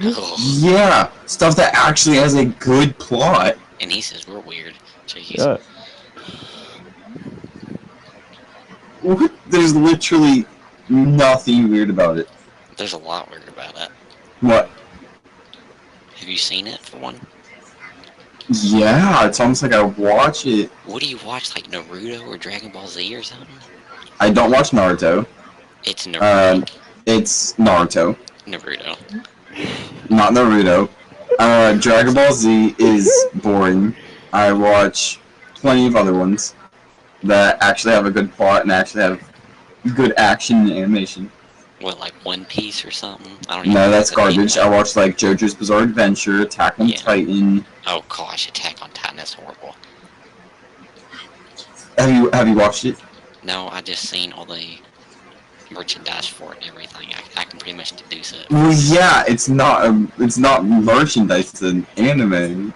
Oh. Yeah, stuff that actually has a good plot. And he says we're weird. Jeez. Yeah. What? There's literally nothing weird about it. There's a lot weird about it. What? Have you seen it, for one? Yeah, it's almost like I watch it. What do you watch, like Naruto or Dragon Ball Z or something? I don't watch Naruto. It's Naruto. It's Naruto, Naruto. not Naruto. Dragon Ball Z is boring. I watch plenty of other ones that actually have a good plot and actually have good action and animation. What, like One Piece or something? I don't even No, know that's what that garbage. means. I watch like JoJo's Bizarre Adventure, Attack on Yeah. Titan. Oh gosh, Attack on Titan, that's horrible. Have you watched it? No, I just seen all the merchandise for it and everything. I can pretty much deduce it. Well, yeah, it's not merchandise. It's an anime.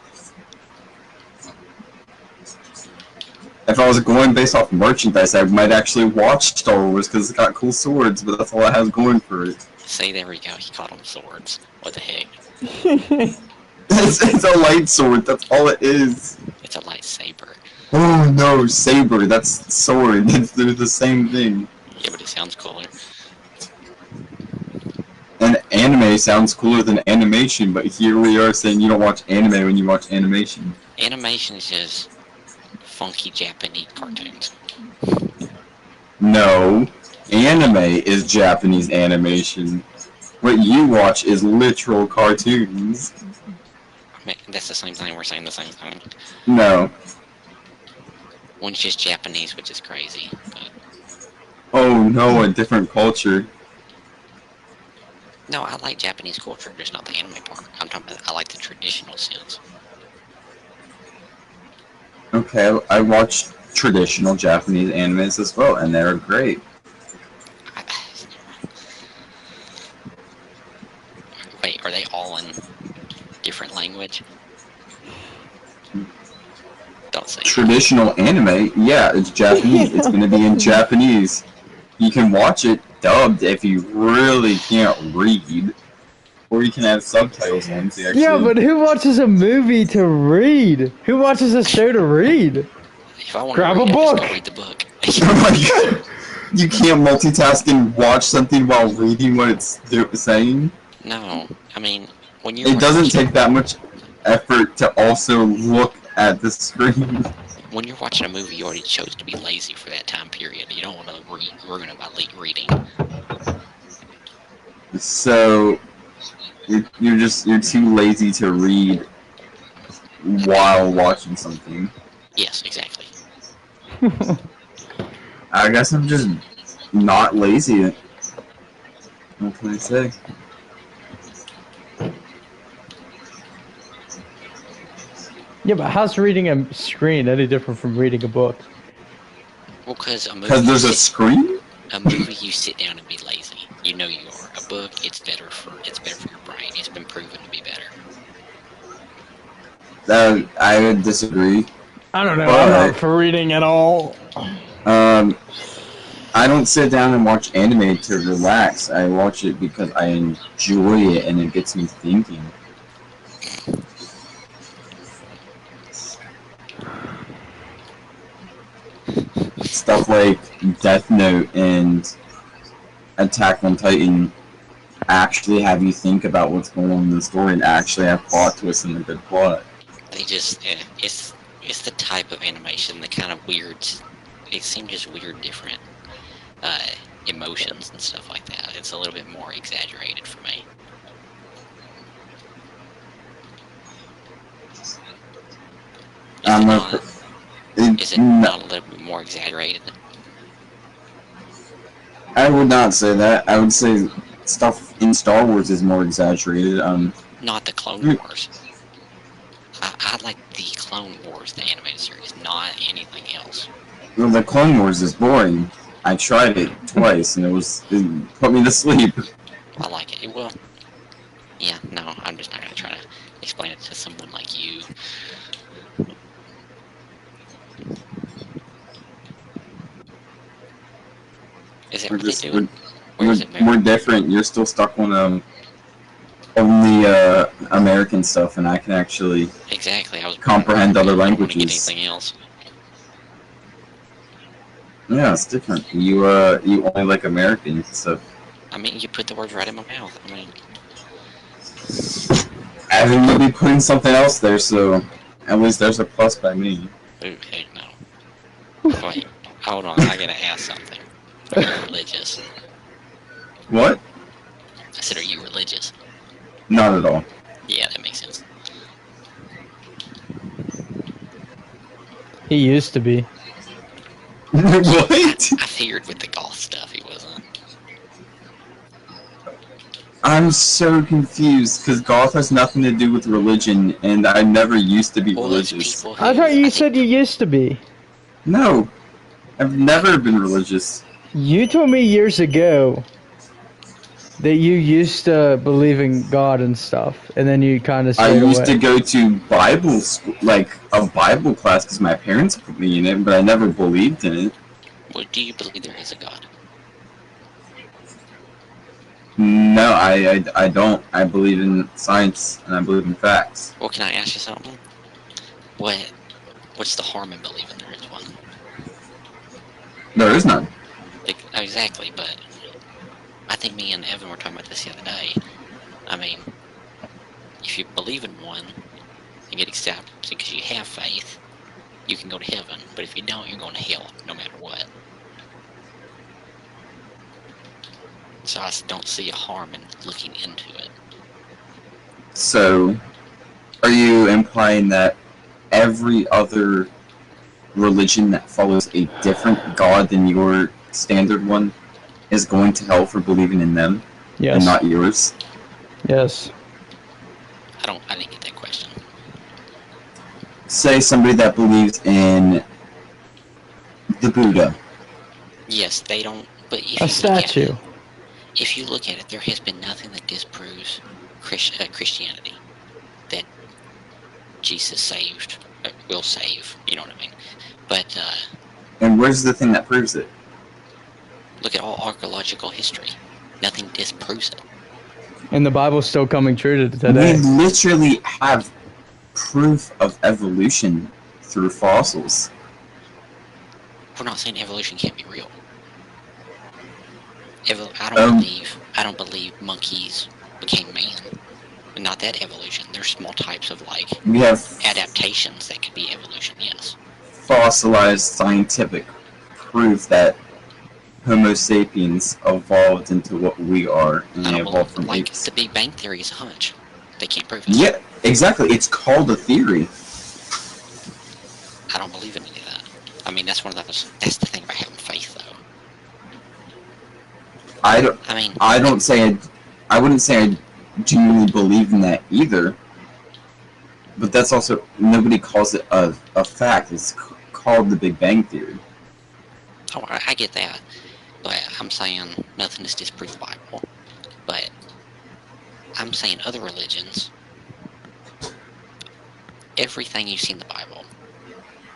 If I was going based off merchandise, I might actually watch Star Wars because it's got cool swords, but that's all it has going for it. See, there we go. He called them swords. What the heck? It's a light sword. That's all it is. It's a lightsaber. Oh no, saber. That's sword. They're the same thing. Yeah, but it sounds cooler. And anime sounds cooler than animation, but here we are saying you don't watch anime when you watch animation. Animation is just funky Japanese cartoons. No, anime is Japanese animation. What you watch is literal cartoons. I mean, that's the same thing. We're saying the same thing. No. One's just Japanese, which is crazy. But Oh no, a different culture. no, I like Japanese culture, just not the anime part. I'm talking about I like the traditional sense. Okay, I watch traditional Japanese animes as well, and they're great. Wait, are they all in different language? Don't say. Traditional anime, yeah, it's Japanese. It's gonna be in Japanese. You can watch it dubbed if you really can't read, or you can have subtitles once you actually. Yeah, but who watches a movie to read? Who watches a show to read? If I want Grab to read, a I book. just go read the book. Oh my god! You can't multitask and watch something while reading what it's saying. No, I mean when you're It doesn't watching- take that much effort to also look at the screen. when you're watching a movie, you already chose to be lazy for that time period. You don't want to ruin it by reading. So you're too lazy to read while watching something. Yes, exactly. I guess I'm just not lazy. What can I say? Yeah, but how's reading a screen any different from reading a book? Well, because Because there's a screen? a movie, you sit down and be lazy. You know you are. A book, it's better for your brain. It's been proven to be better. I would disagree. I don't know. But- I'm not for reading at all. I don't sit down and watch anime to relax. I watch it because I enjoy it and it gets me thinking. Stuff like Death Note and Attack on Titan actually have you think about what's going on in the story and actually have plot twists and a good plot. They just, it's the type of animation, the kind of weird, it seems just weird, different emotions and stuff like that. It's a little bit more exaggerated for me. Is it not a little bit more exaggerated? I would not say that. I would say stuff in Star Wars is more exaggerated. Not the Clone Wars. I like the Clone Wars, the animated series, not anything else. Well, the Clone Wars is boring. I tried it twice and it put me to sleep. I like it. Well, yeah, no, I'm just not gonna try to explain it to someone like you. Is it We're really just doing? Where is it moving? we're different. You're still stuck on only American stuff, and I can actually Exactly. I was comprehend other I don't want to get languages. anything else. Yeah, it's different. You only like American stuff. I mean, you put the words right in my mouth. I mean, I think you'll be putting something else there, so at least there's a plus by me. ooh, heck no. Wait, hold on. I gotta ask something. Are you religious? What? I said, are you religious? Not at all. Yeah, that makes sense. He used to be. What? I figured with the golf stuff he wasn't. I'm so confused because golf has nothing to do with religion, and I never used to be Well, there's religious. people who, I thought you think- said you used to be. No, I've never been religious. You told me years ago that you used to believe in God and stuff, and then you kind of I stayed used away. to go to Bible school, like a Bible class, because my parents put me in it, but I never believed in it. Well, do you believe there is a God? No, I don't. I believe in science and I believe in facts. Well, can I ask you something? What's the harm in believing there is one? There is none. Like, exactly, but I think me and Evan were talking about this the other day. I mean, if you believe in one and get accepted because you have faith, you can go to heaven. But if you don't, you're going to hell, no matter what. So I don't see a harm in looking into it. So, are you implying that every other religion that follows a different god than your standard one is going to hell for believing in them Yes. and not yours? Yes. I didn't get that question. Say somebody that believes in the Buddha. Yes, they don't. But if A you look at statue. it, if you look at it, there has been nothing that disproves Christianity that Jesus saved, will save. You know what I mean? But And where's the thing that proves it? look at all archaeological history. Nothing disproves it. And the Bible's still coming true to We today. literally have proof of evolution through fossils. We're not saying evolution can't be real. I don't believe monkeys became man. Not that evolution. There's small types of like We have adaptations that could be evolution. Yes. fossilized scientific proof that Homo sapiens evolved into what we are, and I they don't evolved believe, from like apes. the Big Bang Theory is a hunch. They can't prove it. Yeah, exactly. It's called a theory. I don't believe in any of that. I mean, that's one of those. That's the thing about having faith, though. I don't. I mean, I don't say. I wouldn't say I genuinely believe in that either. But that's also nobody calls it a fact. It's called the Big Bang Theory. oh, I get that, but I'm saying nothing is disproved the Bible. But I'm saying other religions, everything you see in the Bible,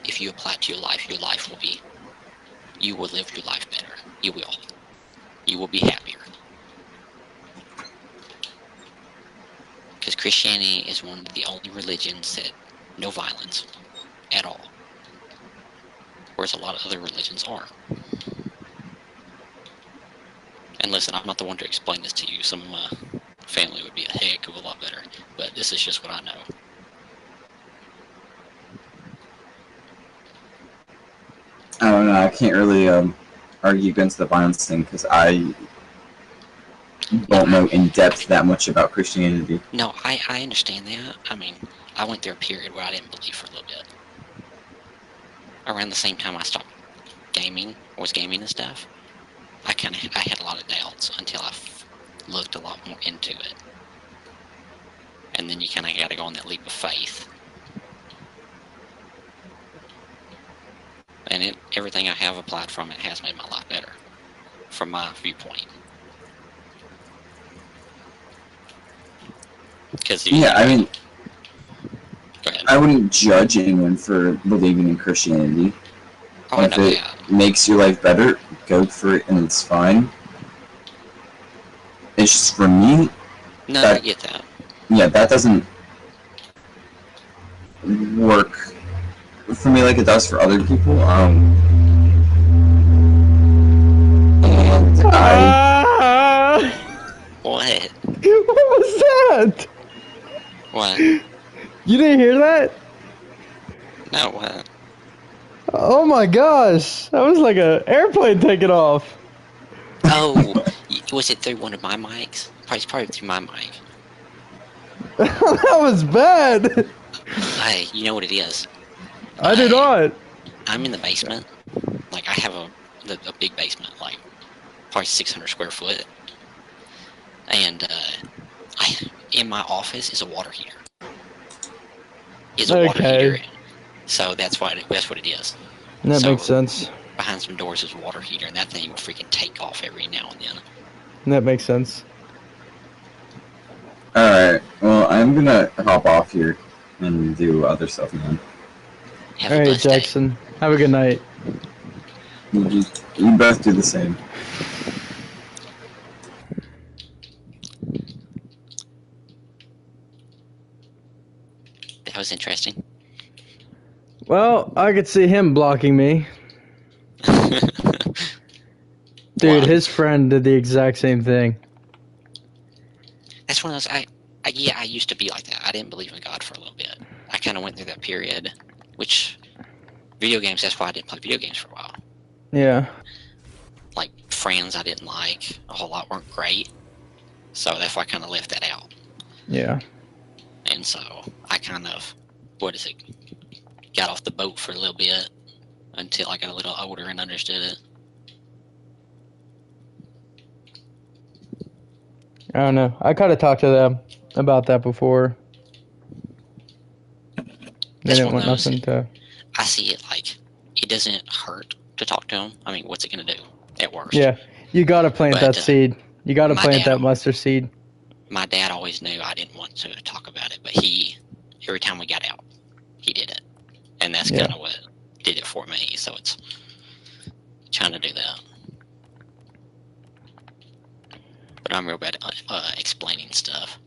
if you apply it to your life will be. You will live your life better. You will. You will be happier. Because Christianity is one of the only religions that no violence at all. Whereas a lot of other religions are. And listen, I'm not the one to explain this to you. Some of my family would be a heck of a lot better. But this is just what I know. I don't know. I can't really argue against the violence thing because I don't know in depth that much about Christianity. No, I understand that. I mean, I went through a period where I didn't believe for a little bit. Around the same time I stopped gaming, was gaming and stuff, I had a lot of doubts until I looked a lot more into it. And then you kind of got to go on that leap of faith. And everything I have applied from it has made my life better, from my viewpoint. Because Yeah, I mean, go ahead. I wouldn't judge anyone for believing in Christianity. Oh, I If know it that. makes your life better, go for it, and it's fine. It's just for me. No, I that- get that. yeah, that doesn't work for me like it does for other people. And What? What was that? What? You didn't hear that? No, what? Oh my gosh! That was like an airplane taking off. Oh, was it through one of my mics? Probably through my mic. That was bad. Hey, you know what it is? I did not. I'm in the basement. Like, I have a big basement, like, probably 600 square foot. And, in my office is a water heater. Water heater. So that's what it is. That makes sense. Behind some doors is a water heater, and that thing will freaking take off every now and then. That makes sense. alright, well, I'm gonna hop off here and do other stuff, man. Have All a right, blessed day. Jackson. Have a good night. You both do the same. That was interesting. Well, I could see him blocking me. Dude, Why? his friend did the exact same thing. That's one of those. I used to be like that. I didn't believe in God for a little bit. I kind of went through that period, which video games. That's why I didn't play video games for a while. Yeah. Like friends I didn't like a whole lot weren't great, so that's why I kind of left that out. Yeah. And so I kind of, got off the boat for a little bit until I got a little older and understood it. I don't know. I kind of talked to them about that before. They That's didn't one want of those. nothing to. I see it like it doesn't hurt to talk to them. I mean, what's it gonna do at worst? Yeah. You gotta plant But, that seed. You gotta my plant dad- that mustard seed. My dad always knew I didn't want to talk about it, but every time we got out, he did it, and that's Yeah. kind of what did it for me. So it's trying to do that. But I'm real bad at explaining stuff.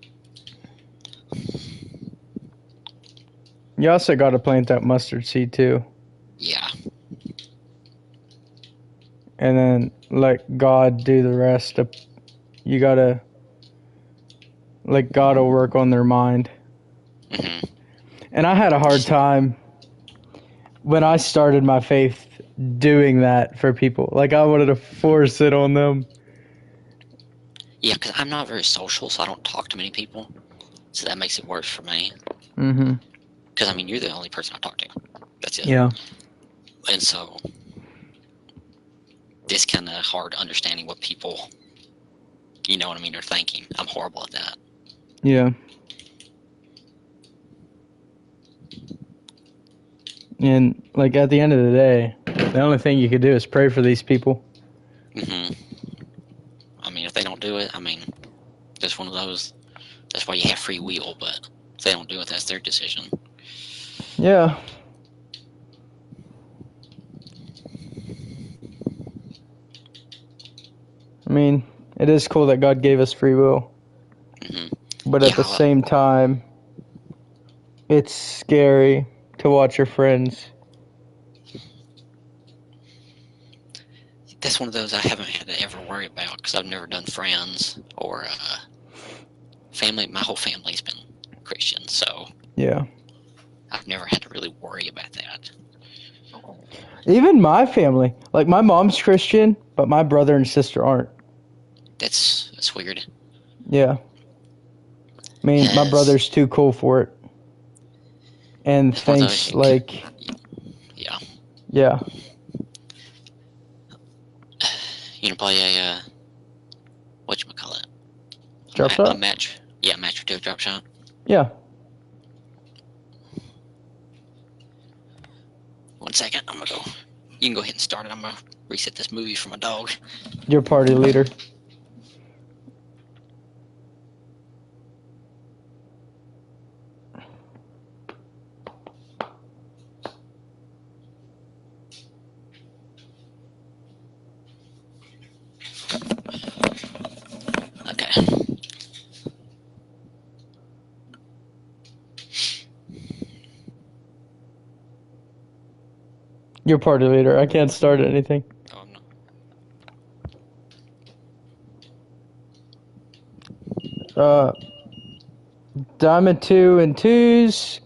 You also gotta plant that mustard seed too. Yeah, And then let God do the rest. You gotta. Like, God will work on their mind. hmm And I had a hard time when I started my faith doing that for people. Like, I wanted to force it on them. yeah. Because I'm not very social, so I don't talk to many people. So that makes it worse for me. Mm-hmm. Because I mean, you're the only person I talk to. That's it. Yeah. And so it's kind of hard understanding what people, you know what I mean, are thinking. I'm horrible at that. Yeah. And, like, at the end of the day, the only thing you could do is pray for these people. hmm I mean, if they don't do it, I mean, just one of those. That's why you have free will, but if they don't do it, that's their decision. Yeah. I mean, it is cool that God gave us free will. hmm But at Yeah, the same time, it's scary to watch your friends. That's one of those I haven't had to ever worry about because I've never done friends or family. My whole family's been Christian, so Yeah. I've never had to really worry about that. Even my family. Like, my mom's Christian, but my brother and sister aren't. That's weird. Yeah. I mean, my Yes. brother's too cool for it. And It's one of thinks, those- like, Yeah. yeah. You know, play a whatchamacallit? Drop A shot? match. Yeah, match or two drop shot. Yeah. 1 second, I'm gonna go. You can go ahead and start it. I'm gonna reset this movie for my dog. Your party leader. Okay. You're party leader. I can't start anything. Oh, I'm not. Diamond 2 and 2s.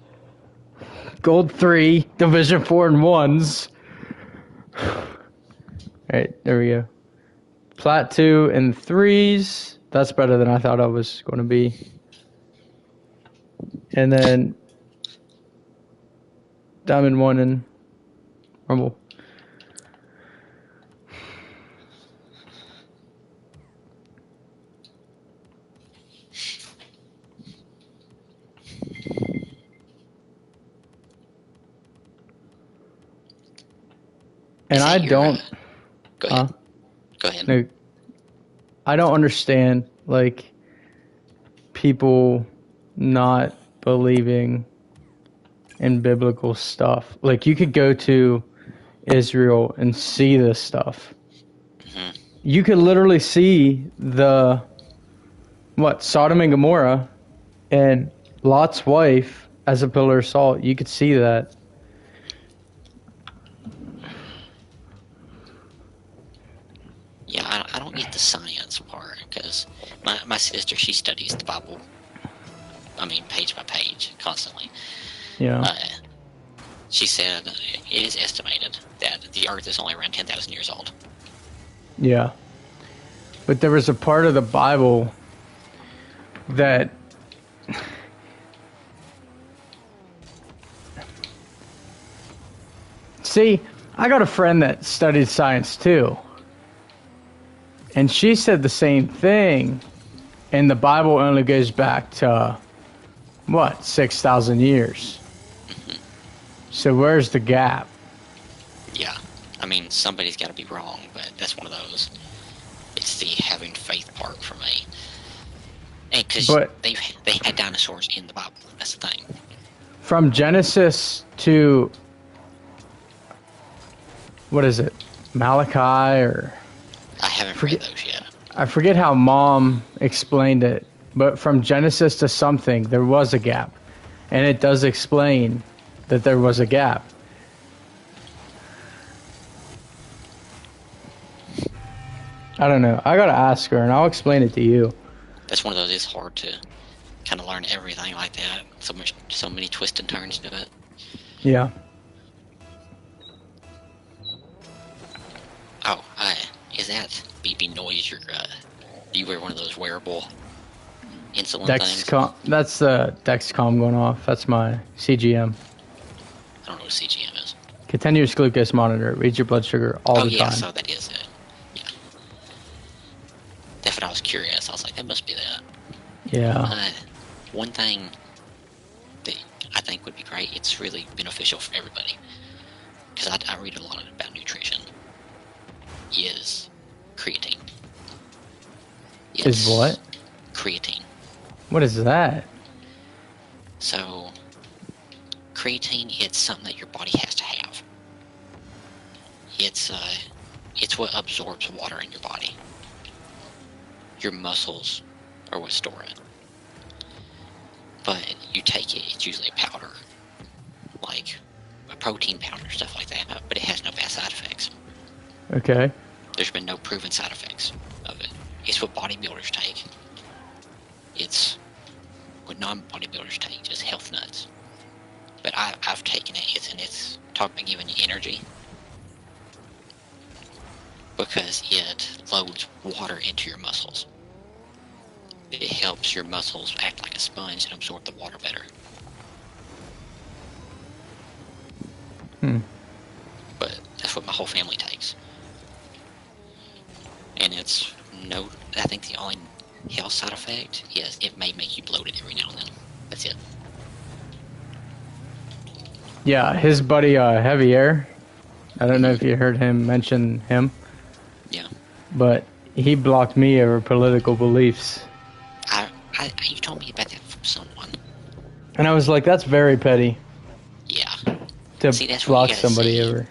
Gold 3. Division 4 and 1s. Alright, there we go. Plat 2 and 3s. That's better than I thought I was going to be. And then Diamond 1 and Rumble. And I don't. Go ahead. Go ahead. No, I don't understand, like, people not believing in biblical stuff. Like, you could go to Israel and see this stuff. Mm-hmm. You could literally see Sodom and Gomorrah and Lot's wife as a pillar of salt. You could see that. Yeah, I don't get the science part, because my sister, she studies the Bible, I mean, page by page, constantly. Yeah. She said it is estimated that the Earth is only around 10,000 years old. Yeah. But there was a part of the Bible that see, I got a friend that studied science too. And she said the same thing. And the Bible only goes back to, 6,000 years. Mm-hmm. So where's the gap? Yeah. I mean, somebody's got to be wrong, but that's one of those. It's the having faith part for me. And because they had dinosaurs in the Bible. That's the thing. From Genesis to, what is it? Malachi or... I haven't read those yet. I forget how Mom explained it, but from Genesis to something, there was a gap. And it does explain that there was a gap. I don't know. I gotta ask her, and I'll explain it to you. That's one of those. It's hard to kind of learn everything like that. So many twists and turns to it. Yeah. Oh, is that beeping noise? Do you wear one of those wearable insulin things? That's the Dexcom going off. That's my CGM. I don't know what CGM is. Continuous glucose monitor. It reads your blood sugar all the time. Oh yeah, so that is it. Yeah. That's what I was curious. I was like, that must be that. Yeah. One thing that I think would be great, it's really beneficial for everybody, because I read a lot about nutrition, is creatine. Is what? Creatine. What is that? So, creatine, it's something that your body has to have. It's what absorbs water in your body. Your muscles are what store it. But you take it, it's usually a powder, like a protein powder, stuff like that, but it has no bad side effects. Okay. There's been no proven side effects of it. It's what bodybuilders take. It's what non-bodybuilders take, just health nuts. But I've taken it, and it's talking about giving you energy, because it loads water into your muscles. It helps your muscles act like a sponge and absorb the water better. But that's what my whole family takes. And I think the only health side effect is it may make you bloated every now and then. That's it. Yeah, his buddy Heavy Air. I don't know if you heard him mention him. Yeah. But he blocked me over political beliefs. You told me about that from someone. And I was like, that's very petty. Yeah. To See, that's block somebody over.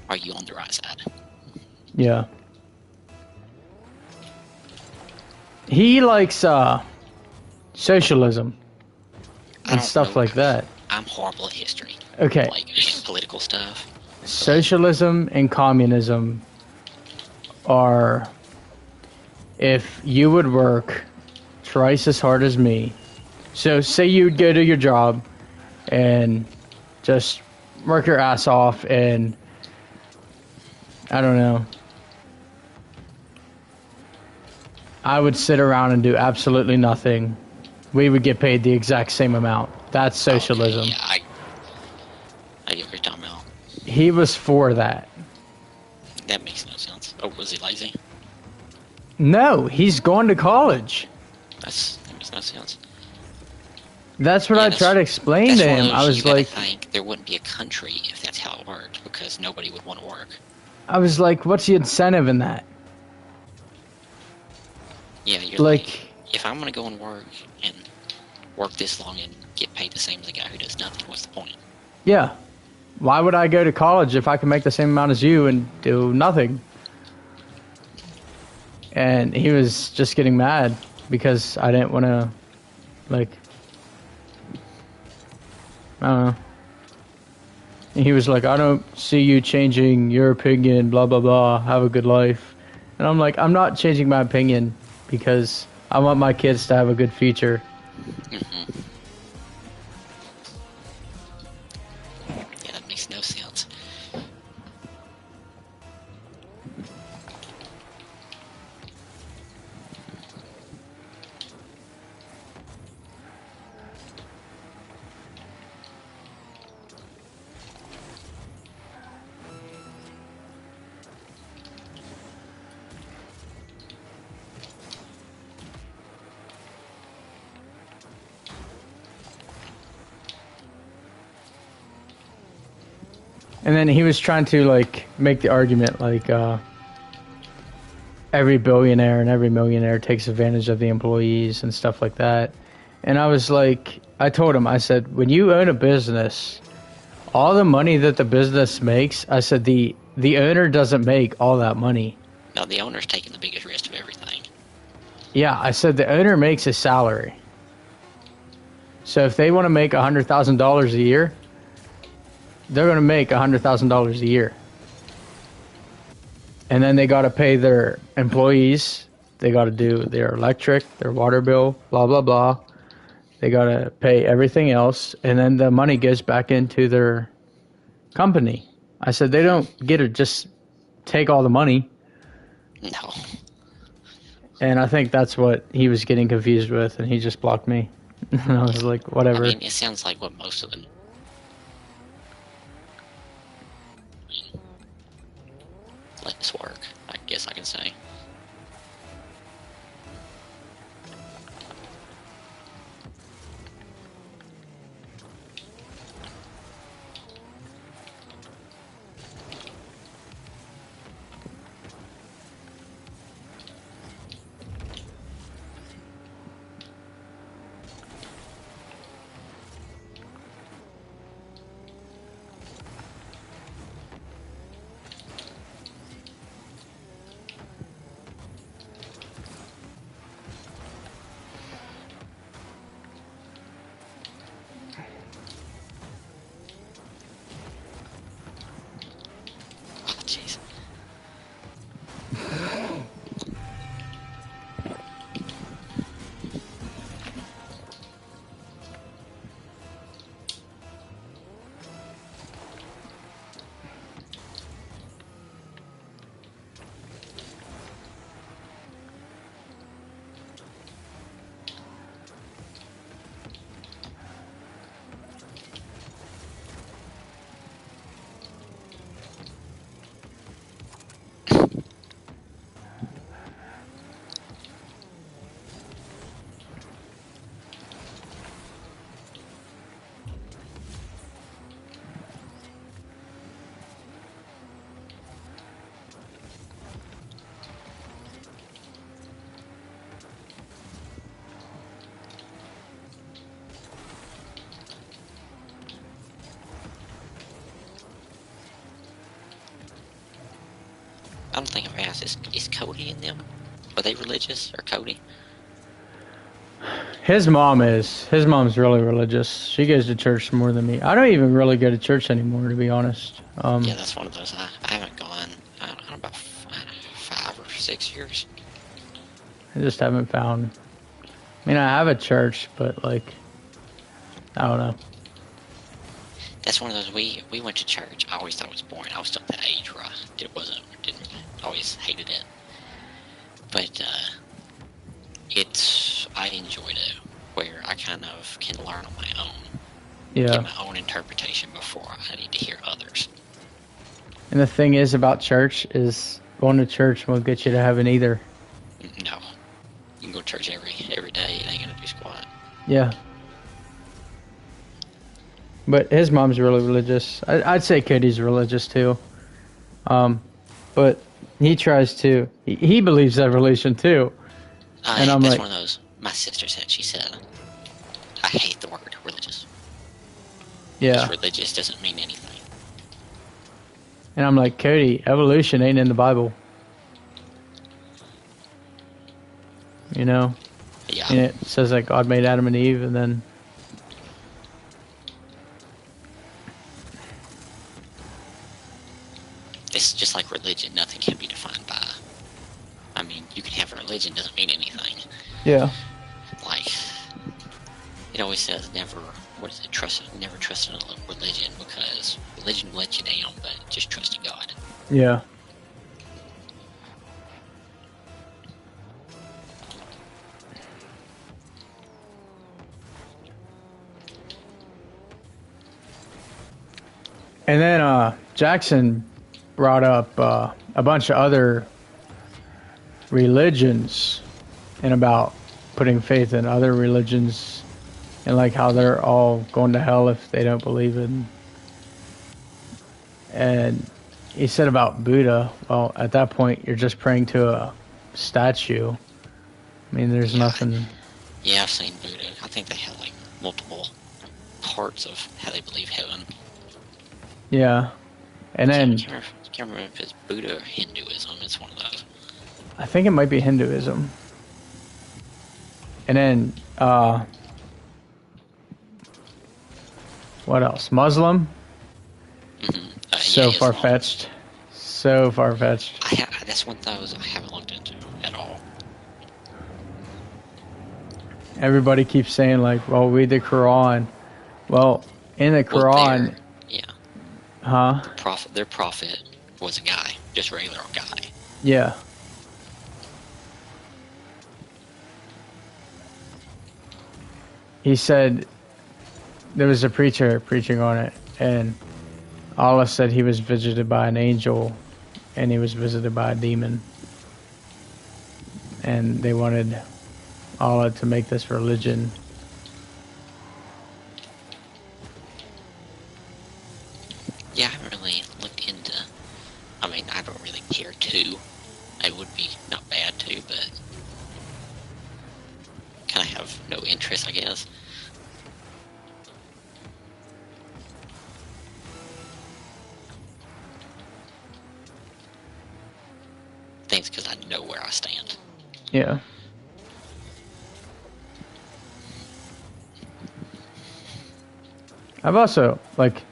Are you on the right side? Yeah. He likes socialism and stuff like that. I'm horrible at history. Okay. Like political stuff. socialism and communism are if you would work twice as hard as me. So say you'd go to your job and just work your ass off and I don't know. I would sit around and do absolutely nothing. We would get paid the exact same amount. That's socialism. Okay, yeah, I get what you're talking about. He was for that. That makes no sense. Oh, was he lazy? No, he's going to college. That makes no sense. That's what I tried to explain That's to one of him. those I you was gotta like, think there wouldn't be a country if that's how it worked, because nobody would want to work. what's the incentive in that? Yeah, you're Like, if I'm gonna go and work this long and get paid the same as a guy who does nothing, what's the point? yeah. Why would I go to college if I can make the same amount as you and do nothing? And he was just getting mad because I didn't want to, like, I don't know. And he was like, I don't see you changing your opinion, blah, blah, blah, have a good life. And I'm like, I'm not changing my opinion because I want my kids to have a good future. Mm-hmm. Yeah, that makes no sense. And then he was trying to, like, make the argument, like, every billionaire and every millionaire takes advantage of the employees and stuff like that. And I was like, I told him, I said, when you own a business, all the money that the business makes, I said, the owner doesn't make all that money. No, the owner's taking the biggest risk of everything. Yeah, I said, the owner makes his salary. So if they want to make $100,000 a year, they're going to make $100,000 a year. And then they got to pay their employees. They got to do their electric, their water bill, blah, blah, blah. They got to pay everything else. And then the money goes back into their company. I said, they don't get to just take all the money. No. And I think that's what he was getting confused with. And he just blocked me. And I was like, whatever. I mean, it sounds like what most of them. Let this work, I guess I can say. Oh, jeez. I don't think I've asked, is Cody in them? Are they religious, or Cody? His mom is. His mom's really religious. She goes to church more than me. I don't even really go to church anymore, to be honest. Yeah, that's one of those. I haven't gone, I don't know, about 5 or 6 years. I just haven't found. I mean, I have a church, but like, I don't know. That's one of those, we went to church. I always thought it was boring. I was still at that age where didn't always hated it. But, I enjoyed it, where I kind of can learn on my own. Yeah. Get my own interpretation before I need to hear others. And the thing is about church is going to church won't get you to heaven either. No. You can go to church every day. It ain't gonna do squat. Yeah. But his mom's really religious. I'd say Cody's religious too. But he tries to. He believes evolution too. And I'm that's like, one of those. My sister said. She said, "I hate the word religious. yeah. Because religious doesn't mean anything." And I'm like, Cody, evolution ain't in the Bible. You know? Yeah. And it says that God made Adam and Eve, and then It's just like religion. Nothing can be defined by. I mean, you can have a religion, doesn't mean anything. yeah, Like, it always says never. What is it? Never trust in a religion, because religion will let you down, but just trust in God. yeah. And then Jackson brought up a bunch of other religions and about putting faith in other religions and like how they're all going to hell if they don't believe in. And he said about Buddha, well, at that point you're just praying to a statue. I mean, there's nothing. Yeah, I've seen Buddha. I think they have like multiple parts of how they believe heaven. Yeah. And then I can't remember if it's Buddha or Hinduism. It's one of those. I think it might be Hinduism. And then what else? Muslim? So yeah, far-fetched. So far-fetched. That's one of those I haven't looked into at all. Everybody keeps saying like, well, read the Quran. Well, in the Quran, Yeah. huh? Their prophet was a guy, just a regular guy. Yeah. He said there was a preacher preaching on it, and Allah said he was visited by an angel, and he was visited by a demon. And they wanted Allah to make this religion. Yeah, I haven't really looked into. I mean, I don't really care to. It would be not bad to, but kind of have no interest, I guess. Things because I know where I stand. Yeah. I've also, like,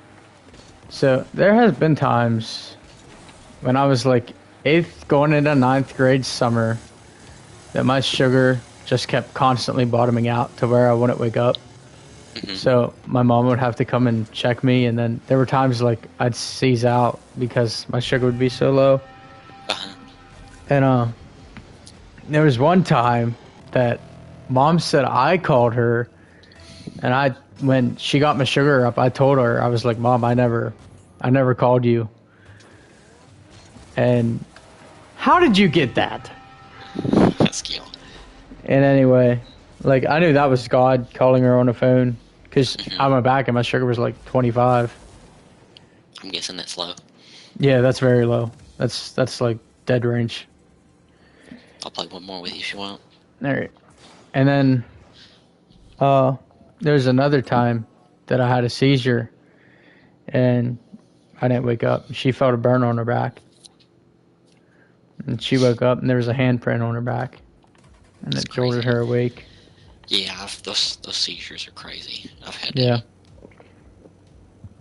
so there has been times when I was like 8th going into 9th grade summer that my sugar just kept constantly bottoming out to where I wouldn't wake up. So my mom would have to come and check me, and then there were times like I'd seize out because my sugar would be so low. And there was one time that Mom said I called her, and when she got my sugar up, I told her, I was like, Mom, I never called you. And how did you get that? That's skill. And anyway, like, I knew that was God calling her on the phone, because I went back and my sugar was like 25. I'm guessing that's low. Yeah, that's very low. That's like dead range. I'll play one more with you if you want. Alright. And then there's another time that I had a seizure and I didn't wake up. She felt a burn on her back. And she woke up and there was a handprint on her back. And it jolted her awake. Yeah, those seizures are crazy. I've had Yeah.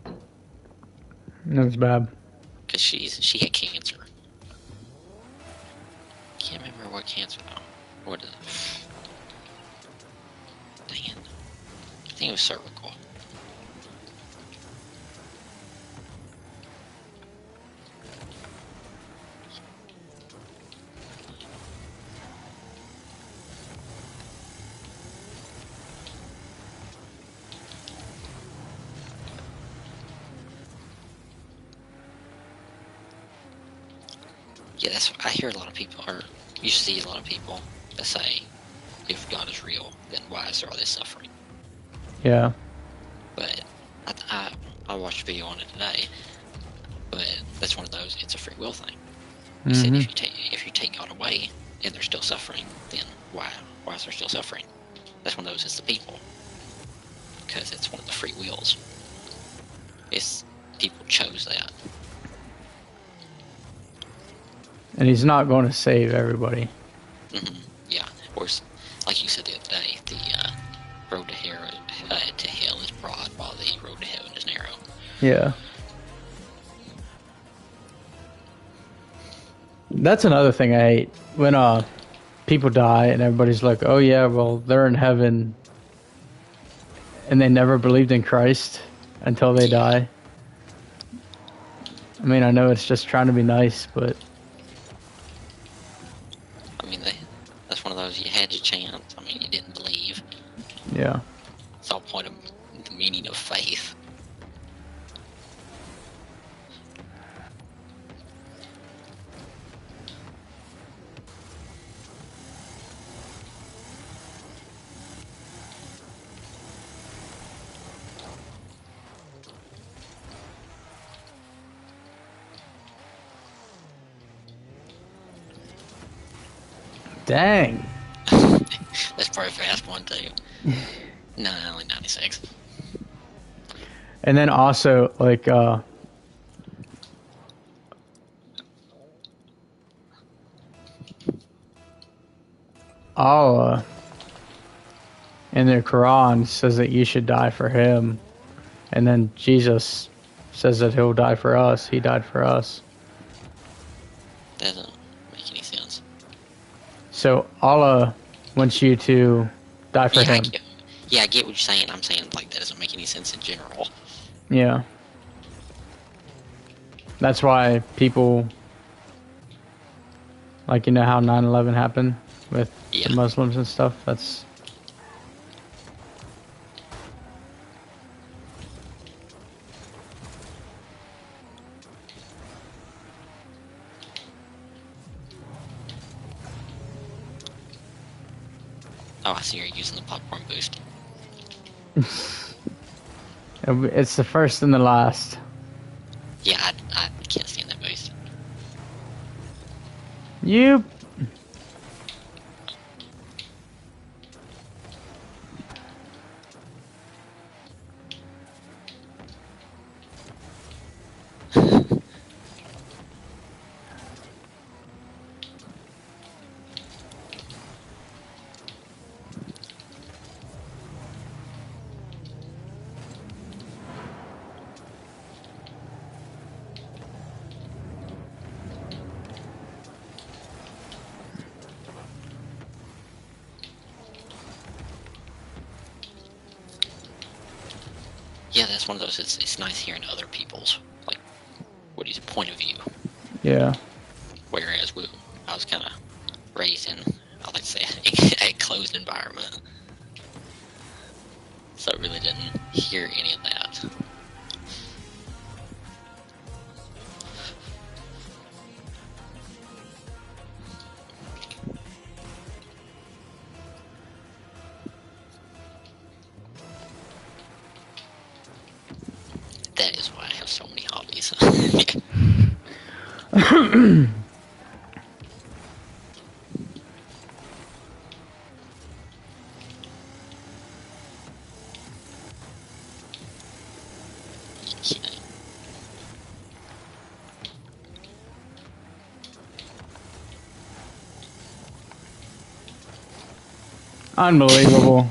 It was bad. because she had cancer. Can't remember what cancer though. What is it? Dang it. I think it was cervical. Yeah, that's. I hear a lot of people, or you see a lot of people that say, if God is real, then why is there all this suffering? Yeah. But I watched a video on it today. But that's one of those. It's a free will thing. He said Hmm. if you take God away and they're still suffering, then why is there still suffering? That's one of those. It's the people, because it's one of the free wills. It's people chose that. And he's not going to save everybody. Yeah. Or like you said the other day, the road to hell is broad, while the road to heaven is narrow. Yeah. That's another thing I hate. When people die and everybody's like, "Oh yeah, well they're in heaven," and they never believed in Christ until they die. I mean, I know it's just trying to be nice, but I mean, that's one of those. You had your chance. I mean, you didn't believe. yeah. It's all point of the meaning of faith. Dang. That's probably a fast one too. No, only 96. And then also like Allah in the Quran says that you should die for him, and then Jesus says that he'll die for us. He died for us. That doesn't make any sense. So Allah wants you to die for him. I get what you're saying. I'm saying like that doesn't make any sense in general. Yeah. That's why people, like, you know how 9/11 happened with Yeah. the Muslims and stuff? That's... Oh, I see you're using the popcorn boost. It's the first and the last. Yeah, I can't stand that boost. You... Yeah, that's one of those. It's nice hearing other people's like what is point of view. Yeah. Whereas I was kind of raised in, I like to say, a closed environment, so I really didn't hear any of that. That is why I have so many hobbies. Unbelievable.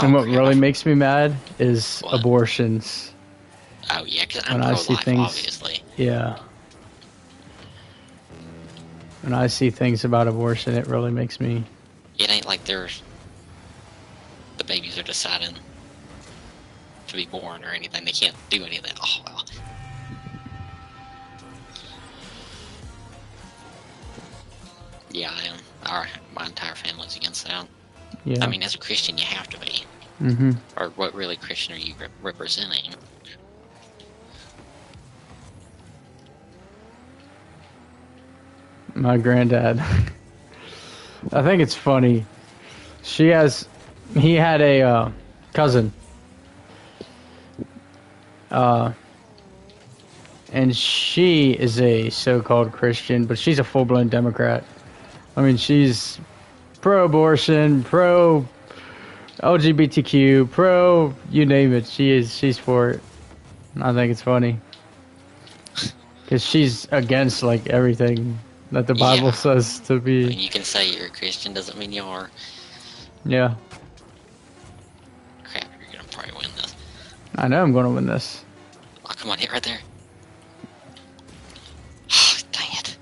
And what crap, really makes me mad is What? abortions. Oh yeah, because I'm When I see pro-life, things, obviously. yeah. When I see things about abortion, it really makes me. It ain't like the babies are deciding to be born or anything. They can't do any of that. Oh well. Yeah, I am. My entire family's against that. Yeah. I mean, as a Christian, you have to be. Mm-hmm. Or what really Christian are you representing? My granddad. I think it's funny. He had a cousin. And she is a so-called Christian, but she's a full-blown Democrat. I mean, she's pro-abortion, pro-LGBTQ, pro you name it. She's for it. I think it's funny because she's against like everything that the Bible Yeah. says to I be. mean, you can say you're a Christian, doesn't mean you are. Yeah, Crap, you're gonna probably win this. I know I'm going to win this. Oh, come on, hit right there. Dang it.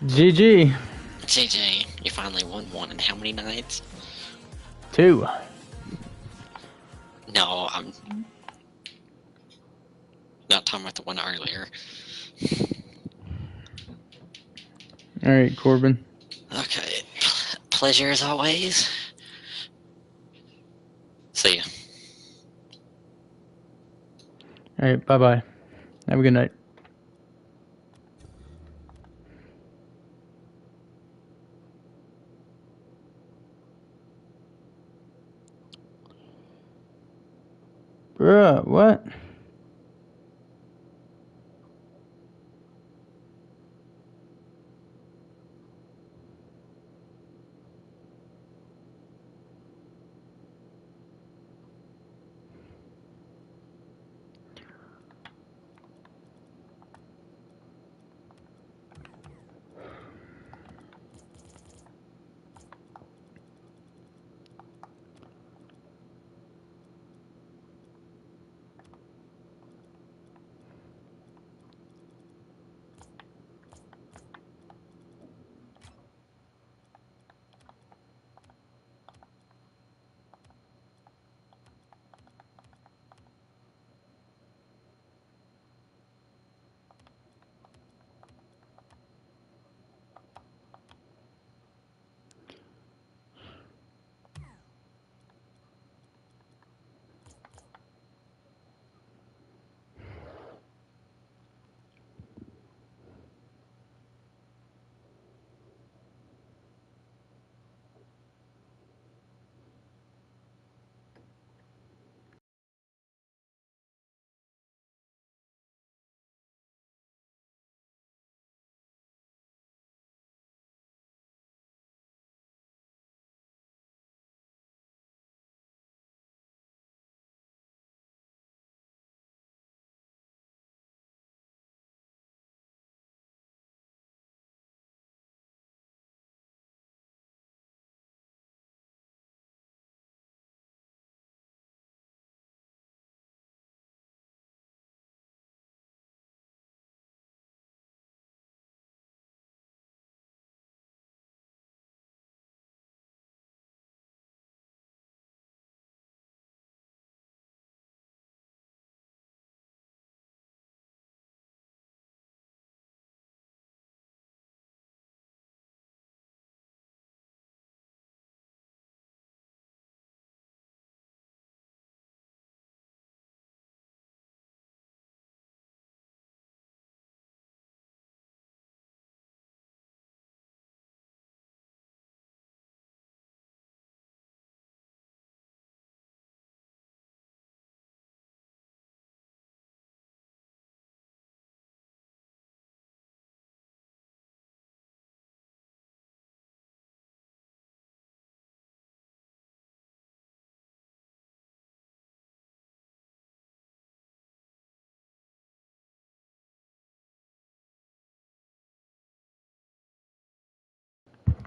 GG. JJ, you finally won one in how many nights? 2. No, I'm not talking about the one earlier. All right, Corbin. Okay. Pleasure as always. See ya. All right, bye-bye. Have a good night. Bruh, what?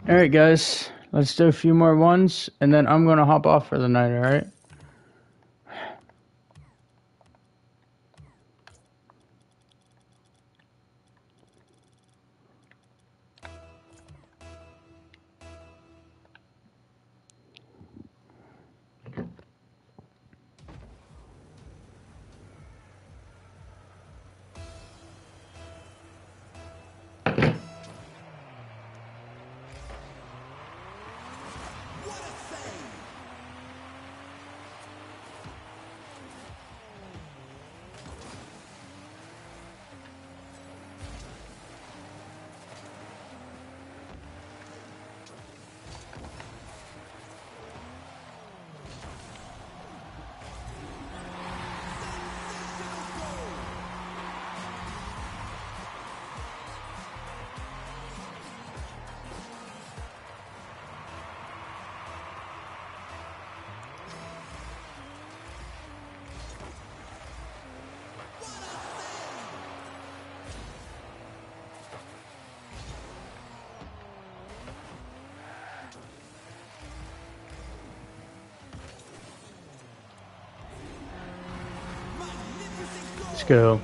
Alright, guys. Let's do a few more ones, and then I'm gonna hop off for the night, alright? Let's go.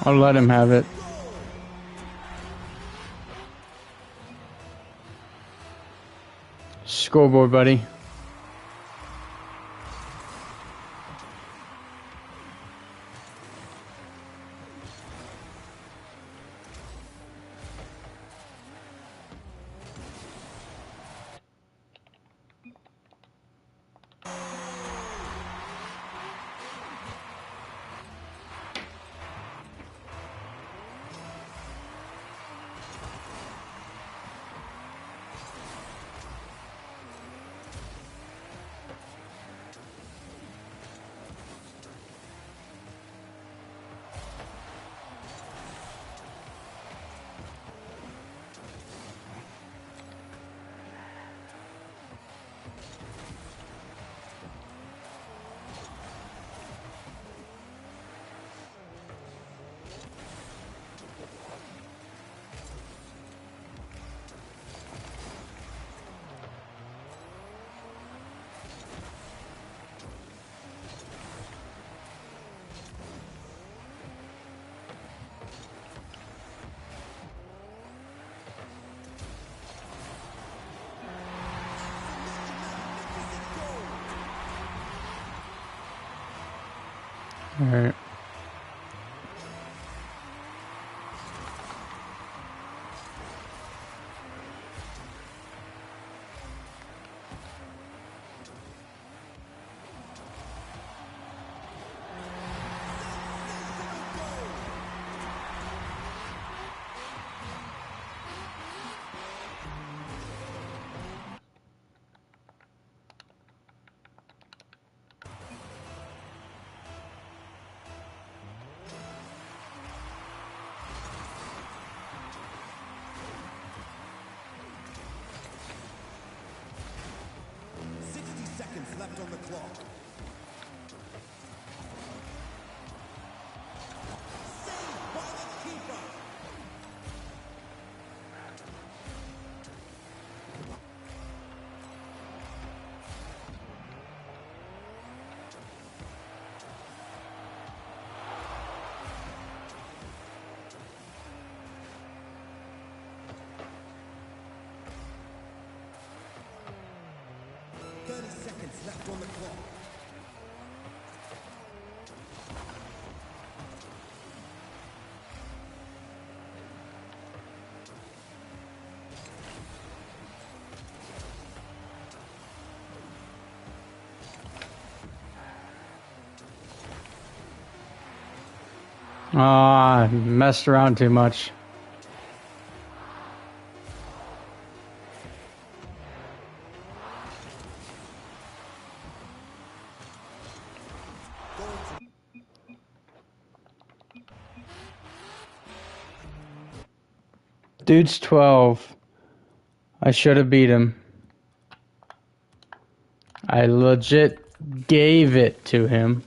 I'll let him have it. Scoreboard, buddy. All right. Left on the clock. Saved by the keeper. Left on the clock. Ah, messed around too much. Dude's 12. I should have beat him. I legit gave it to him.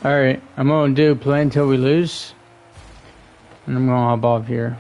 Alright, I'm gonna do play until we lose. And I'm gonna hop off here.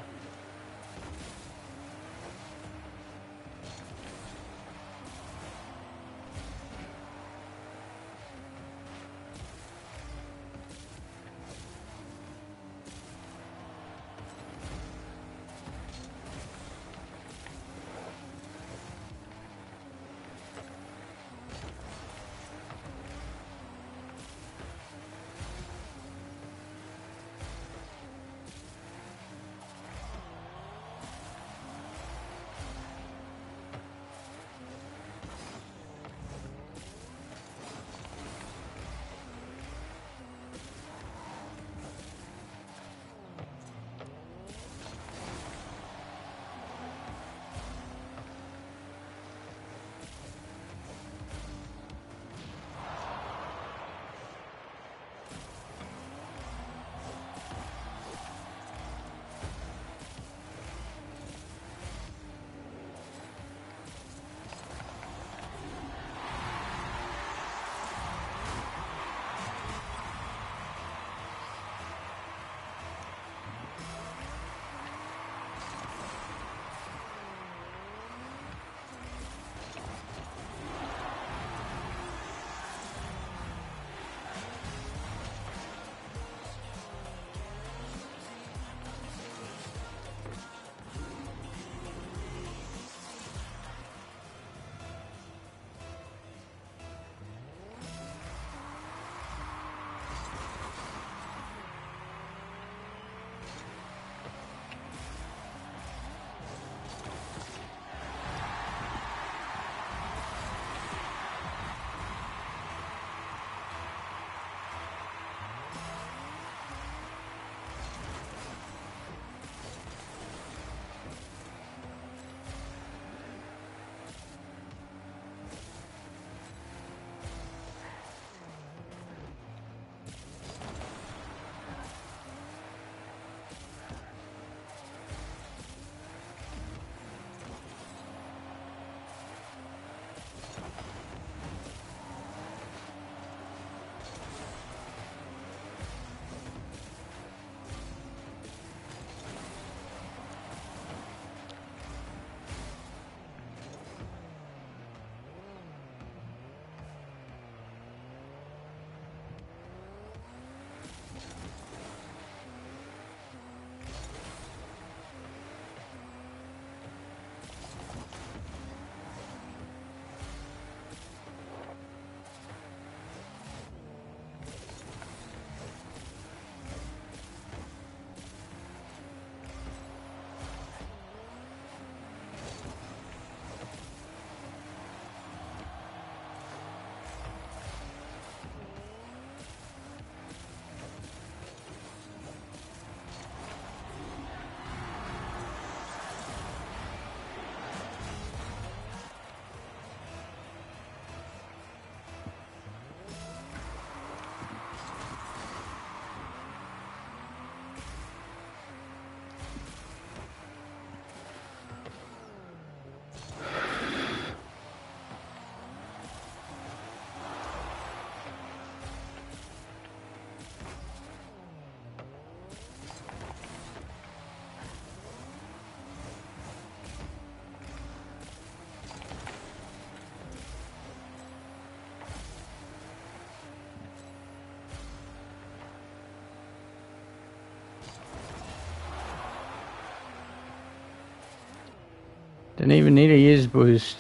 Didn't even need to use boost.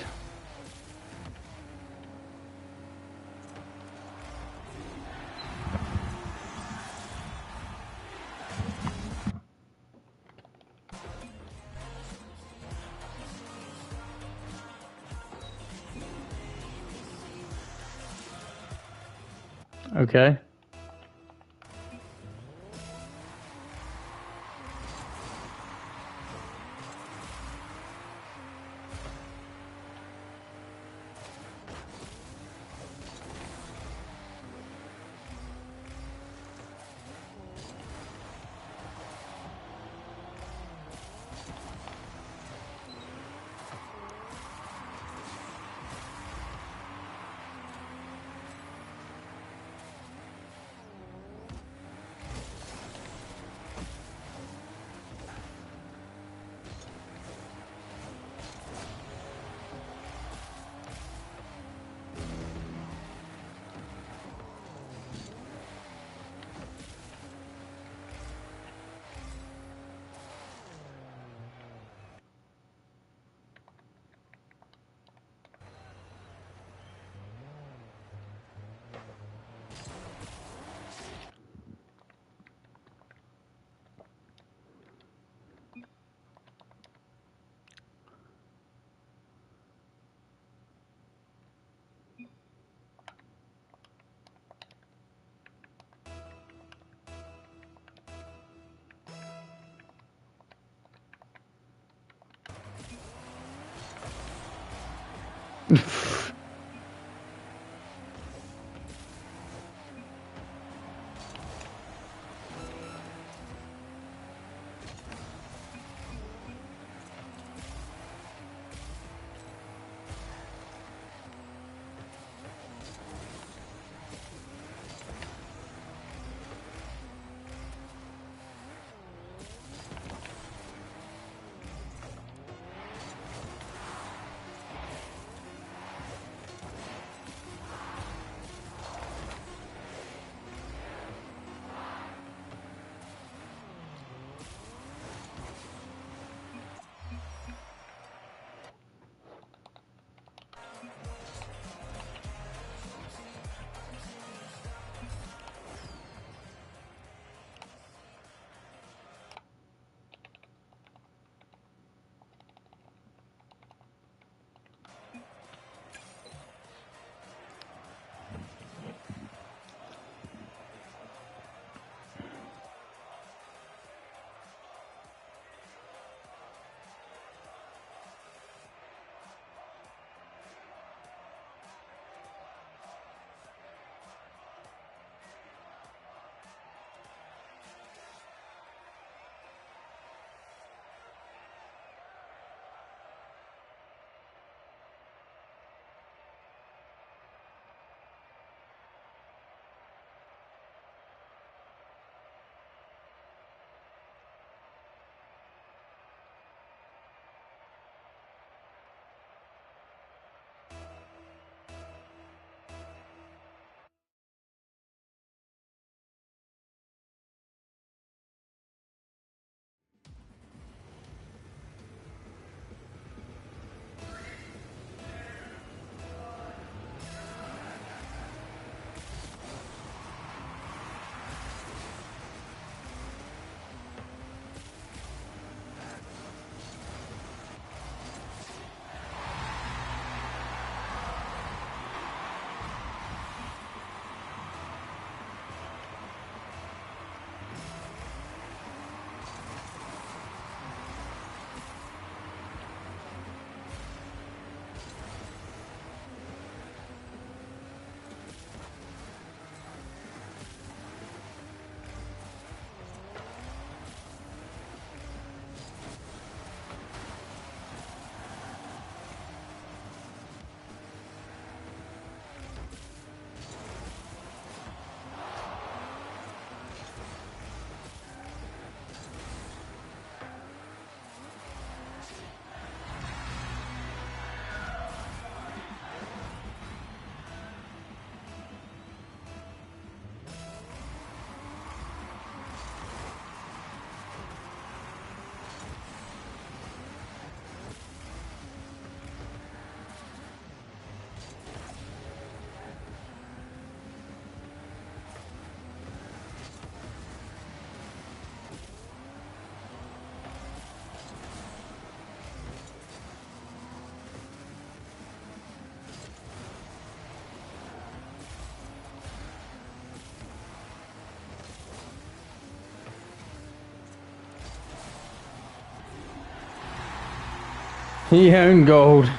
Okay. He owned gold.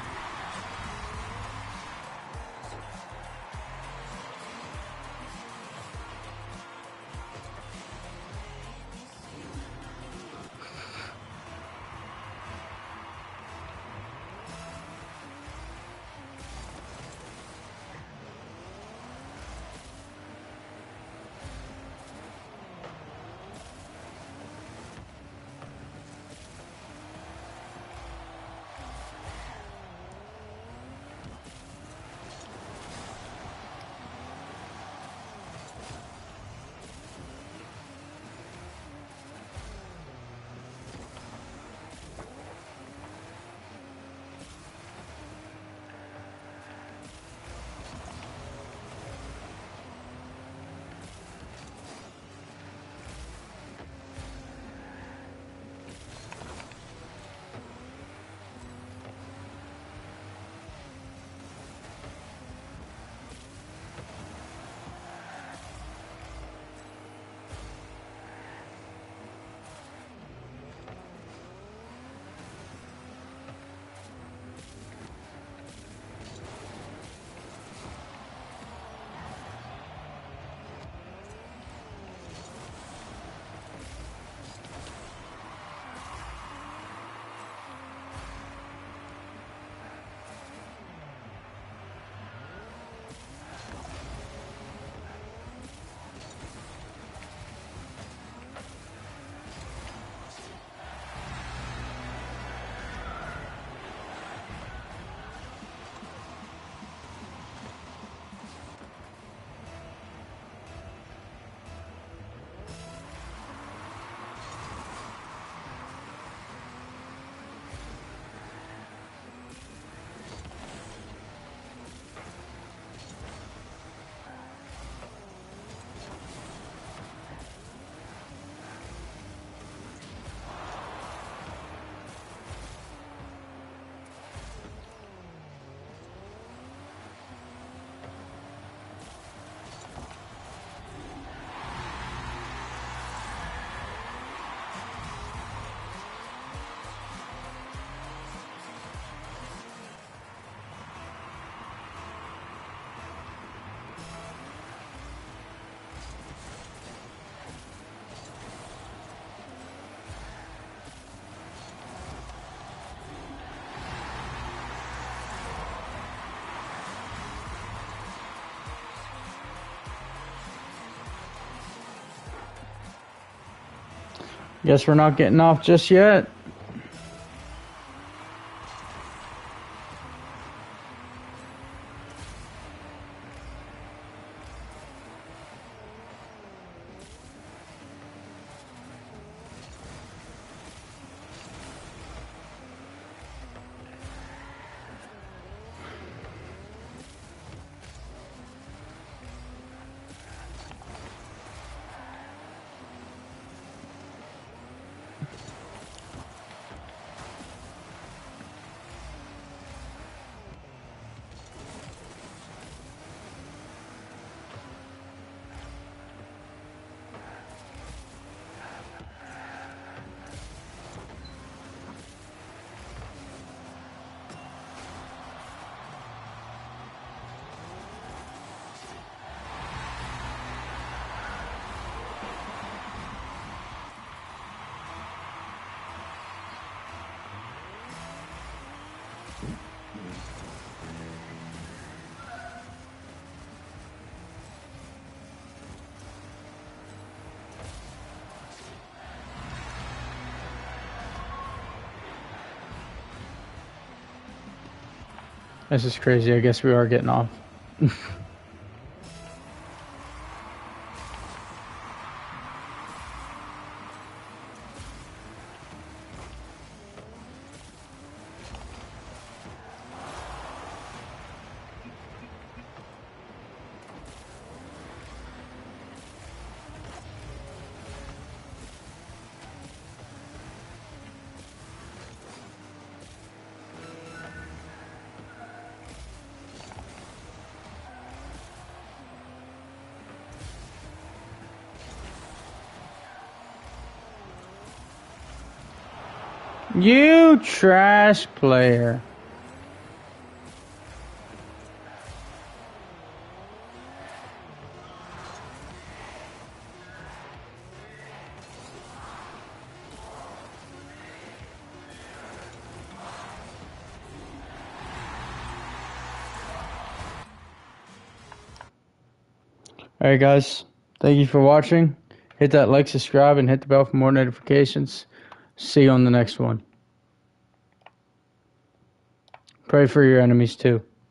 Guess we're not getting off just yet. This is crazy. I guess we are getting off. You trash player. Alright guys, thank you for watching. Hit that like, subscribe, and hit the bell for more notifications. See you on the next one. Pray for your enemies too.